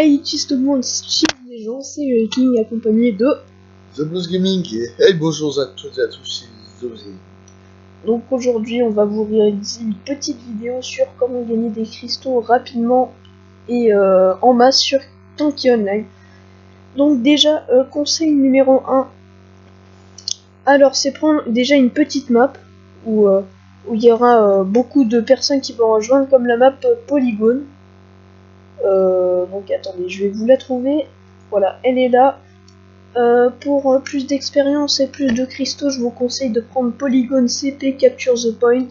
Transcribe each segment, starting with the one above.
Hey, cheese tout le monde, cheese les gens, c'est King accompagné de... The Blues Gaming et hey, bonjour à toutes et à tous, c'est The Blues Gaming. Donc aujourd'hui on va vous réaliser une petite vidéo sur comment gagner des cristaux rapidement et en masse sur Tanki Online. Donc déjà, conseil numéro 1, alors c'est prendre déjà une petite map où il y aura beaucoup de personnes qui vont rejoindre, comme la map Polygone. Donc attendez, je vais vous la trouver. Voilà, elle est là. Pour plus d'expérience et plus de cristaux, je vous conseille de prendre Polygone CP Capture the Point.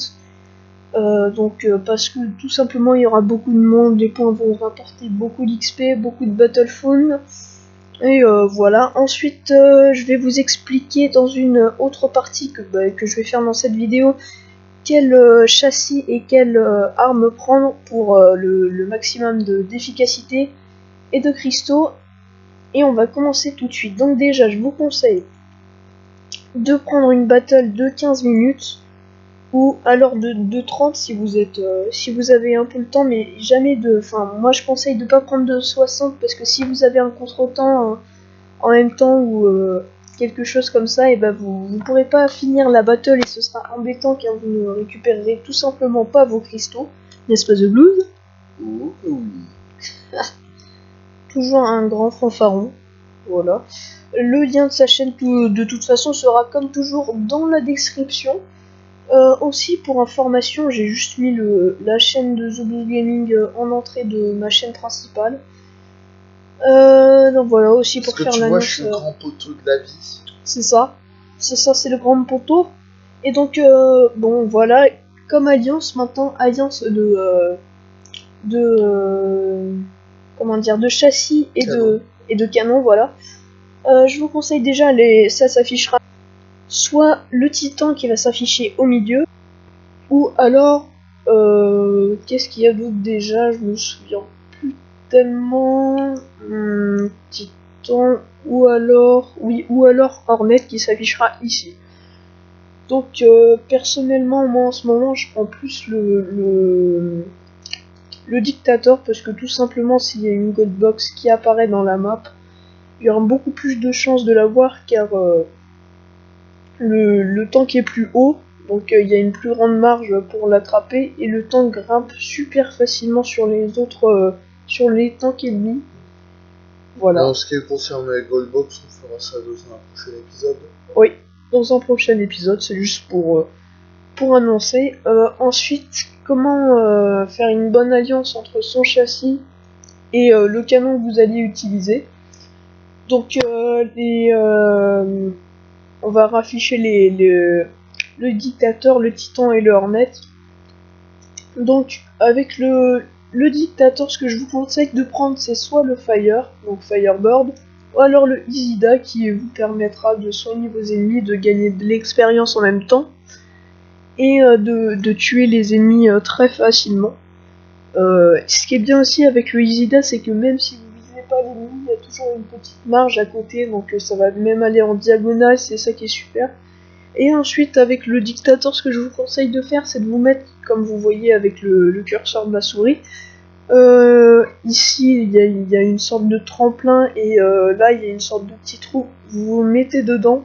Parce que tout simplement il y aura beaucoup de monde, les points vont rapporter beaucoup d'XP, beaucoup de Battle Phone. Et voilà. Ensuite, je vais vous expliquer dans une autre partie que je vais faire dans cette vidéo quel châssis et quelle arme prendre pour le maximum d'efficacité et de cristaux. Et on va commencer tout de suite. Donc déjà, je vous conseille de prendre une battle de 15 minutes ou alors de 30 si vous êtes si vous avez un peu le temps, mais jamais de... Enfin, moi je conseille de pas prendre de 60 parce que si vous avez un contretemps en même temps ou quelque chose comme ça, et ben vous pourrez pas finir la battle et ce sera embêtant car vous ne récupérerez tout simplement pas vos cristaux. N'est-ce pas The Blues? Oh, oui. Toujours un grand fanfaron. Voilà. Le lien de sa chaîne de toute façon sera comme toujours dans la description. Aussi pour information, j'ai juste mis la chaîne de The Blues Gaming en entrée de ma chaîne principale. Donc voilà, aussi pour faire l'annonce. Moi, je suis le grand poteau de la vie. C'est ça, c'est le grand poteau. Et donc bon voilà, comme alliance maintenant, alliance comment dire, de châssis et de canon, voilà. Je vous conseille déjà ça s'affichera soit le titan qui va s'afficher au milieu, ou alors qu'est-ce qu'il y a d'autre déjà, je me souviens plus tellement. Titan, ou alors Hornet qui s'affichera ici. Donc personnellement, moi en ce moment je prends plus le dictateur, parce que tout simplement s'il y a une gold box qui apparaît dans la map, il y aura beaucoup plus de chances de l'avoir car le tank est plus haut, donc il y a une plus grande marge pour l'attraper et le tank grimpe super facilement sur les autres, sur les tanks ennemis. Voilà. En ce qui concerne les Goldbox, on fera ça dans un prochain épisode. Oui, dans un prochain épisode, c'est juste pour annoncer. Ensuite, comment faire une bonne alliance entre son châssis et le canon que vous alliez utiliser. Donc on va rafficher le dictateur, le titan et le hornet. Donc avec le dictateur, ce que je vous conseille de prendre, c'est soit le fire, donc Firebird, ou alors le Isida qui vous permettra de soigner vos ennemis, de gagner de l'expérience en même temps et de tuer les ennemis très facilement. Ce qui est bien aussi avec le Isida, c'est que même si vous visez pas l'ennemi, il y a toujours une petite marge à côté, donc ça va même aller en diagonale, c'est ça qui est super. Et ensuite, avec le dictateur, ce que je vous conseille de faire, c'est de vous mettre, comme vous voyez avec le curseur de la souris, ici il y a une sorte de tremplin et là il y a une sorte de petit trou, vous vous mettez dedans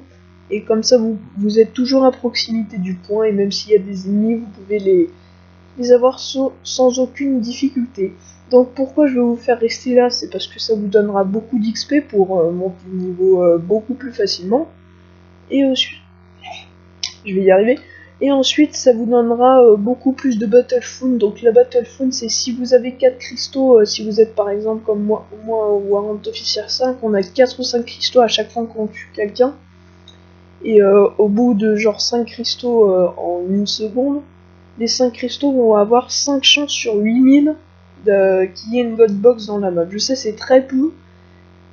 et comme ça vous êtes toujours à proximité du point et même s'il y a des ennemis, vous pouvez les avoir sans aucune difficulté. Donc pourquoi je vais vous faire rester là, c'est parce que ça vous donnera beaucoup d'XP pour monter le niveau beaucoup plus facilement. Et ensuite, je vais y arriver. Et ensuite, ça vous donnera beaucoup plus de Battle Phone. Donc la Battle Phone, c'est si vous avez 4 cristaux, si vous êtes par exemple comme moi ou Warrant Officer 5, on a 4 ou 5 cristaux à chaque fois qu'on tue quelqu'un. Et au bout de genre 5 cristaux en une seconde, les 5 cristaux vont avoir 5 chances sur 8000 qu'il y ait une gold box dans la map. Je sais, c'est très peu,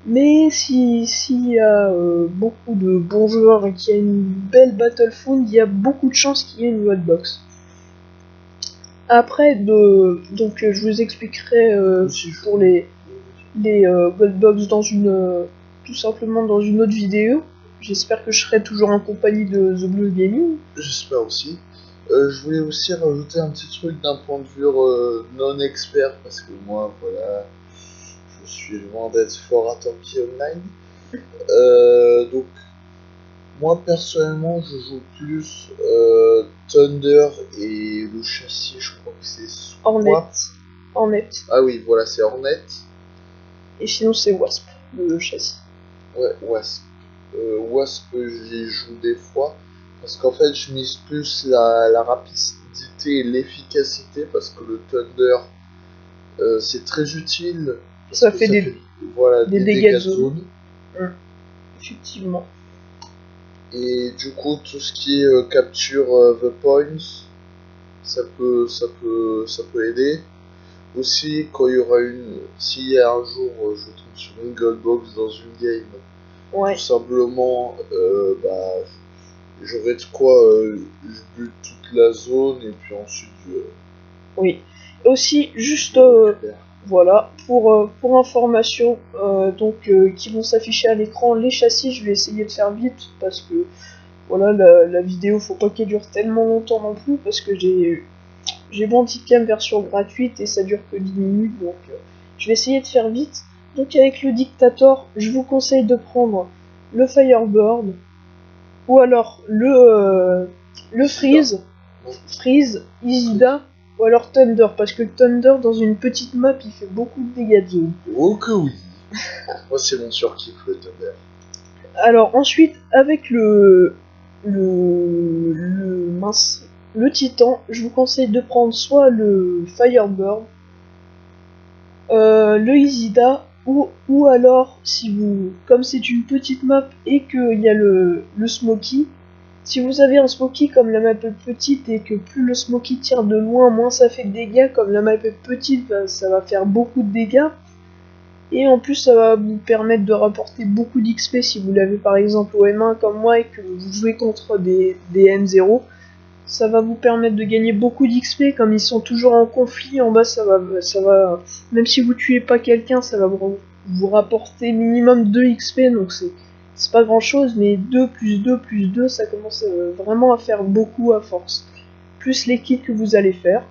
mais s'il y a beaucoup de bons joueurs et qu'il y a une belle battle phone, il y a beaucoup de chances qu'il y ait une gold box. Après, donc je vous expliquerai pour les gold box dans tout simplement dans une autre vidéo. J'espère que je serai toujours en compagnie de The Blues Gaming. J'espère aussi. Je voulais aussi rajouter un petit truc d'un point de vue non expert, parce que moi, voilà, je suis loin d'être fort à Tanky Online. Donc, moi personnellement, je joue plus Thunder et le châssis, je crois que c'est Hornet. Ah oui, voilà, c'est Hornet. Et sinon, c'est Wasp, le châssis. Ouais, Wasp. Wasp, j'y joue des fois. Parce qu'en fait, je mise plus la rapidité et l'efficacité. Parce que le Thunder, c'est très utile. Ça fait des dégâts de zone. Effectivement. Et du coup, tout ce qui est capture the points, ça peut aider. Aussi, quand il y aura s'il y a un jour, je tombe sur une gold box dans une game, tout simplement, j'aurai de quoi, je bute toute la zone et puis ensuite Oui. Aussi, juste, voilà, pour information, qui vont s'afficher à l'écran, les châssis, je vais essayer de faire vite, parce que, voilà, la vidéo, faut pas qu'elle dure tellement longtemps non plus, parce que j'ai Bandicam version gratuite et ça dure que 10 minutes, donc je vais essayer de faire vite. Donc avec le Dictator, je vous conseille de prendre le Firebird, ou alors le Freeze, Isida, ou alors Thunder, parce que le Thunder dans une petite map il fait beaucoup de dégâts de zone. Oh que oui. Moi c'est mon surkiff le Thunder. Alors ensuite avec le Titan, je vous conseille de prendre soit le Firebird, le Isida, ou alors si vous, comme c'est une petite map et qu'il y a le Smoky, si vous avez un Smoky comme la map est petite et que plus le Smoky tire de loin, moins ça fait de dégâts, comme la map est petite, ben, ça va faire beaucoup de dégâts. Et en plus ça va vous permettre de rapporter beaucoup d'XP si vous l'avez par exemple au M1 comme moi et que vous jouez contre des M0. Ça va vous permettre de gagner beaucoup d'XP, comme ils sont toujours en conflit, en bas ça va, même si vous tuez pas quelqu'un, ça va vous rapporter minimum 2 XP, donc c'est pas grand chose, mais 2 plus 2 plus 2, ça commence vraiment à faire beaucoup à force. Plus les kills que vous allez faire.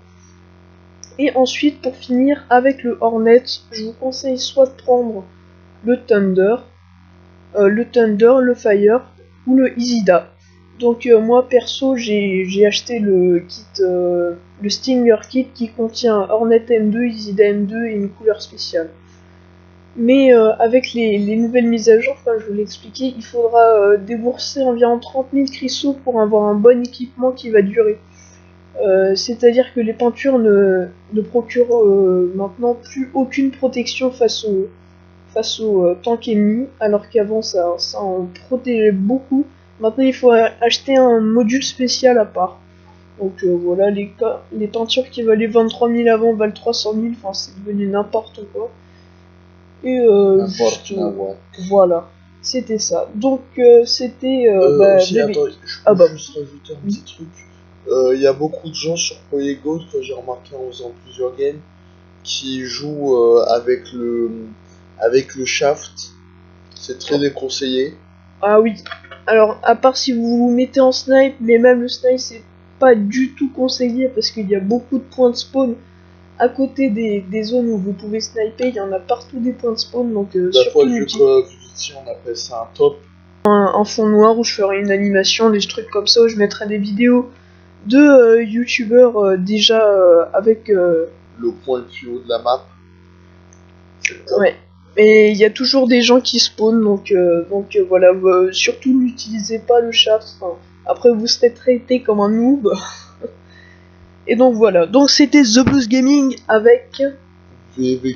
Et ensuite, pour finir, avec le Hornet, je vous conseille soit de prendre le Thunder, le Fire, ou le Isida. Donc moi perso j'ai acheté le kit, le Stinger Kit qui contient Hornet M2, Isida M2 et une couleur spéciale. Mais avec les nouvelles mises à jour, comme je vous l'ai expliqué, il faudra débourser environ 30 000 cristaux pour avoir un bon équipement qui va durer. C'est-à-dire que les peintures ne procurent maintenant plus aucune protection face au tank ennemi, alors qu'avant ça en protégeait beaucoup. Maintenant il faut acheter un module spécial à part. Donc voilà, les peintures qui valaient 23 000 avant valent 300 000, enfin c'est devenu n'importe quoi. Et voilà, c'était ça. Donc c'était... attends, je peux juste rajouter un petit truc. Il y a beaucoup de gens sur Polygon, que j'ai remarqué en faisant plusieurs games, qui jouent avec le shaft. C'est très déconseillé. Ah oui. Alors, à part si vous vous mettez en snipe, mais même le snipe c'est pas du tout conseillé parce qu'il y a beaucoup de points de spawn à côté des zones où vous pouvez sniper. Il y en a partout des points de spawn, donc surtout vu qu'ici on appelle ça un top. Un fond noir où je ferai une animation, des trucs comme ça, où je mettrai des vidéos de youtubeurs déjà avec le point le plus haut de la map. Ouais. Mais il y a toujours des gens qui spawnent, donc voilà, surtout n'utilisez pas le shaft, enfin, après vous serez traité comme un noob. Et donc voilà, donc c'était The Blues Gaming avec... King.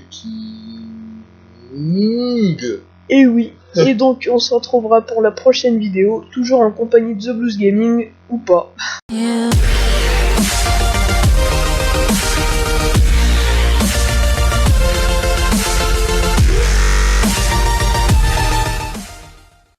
Et oui, et donc on se retrouvera pour la prochaine vidéo, toujours en compagnie de The Blues Gaming, ou pas. Yeah.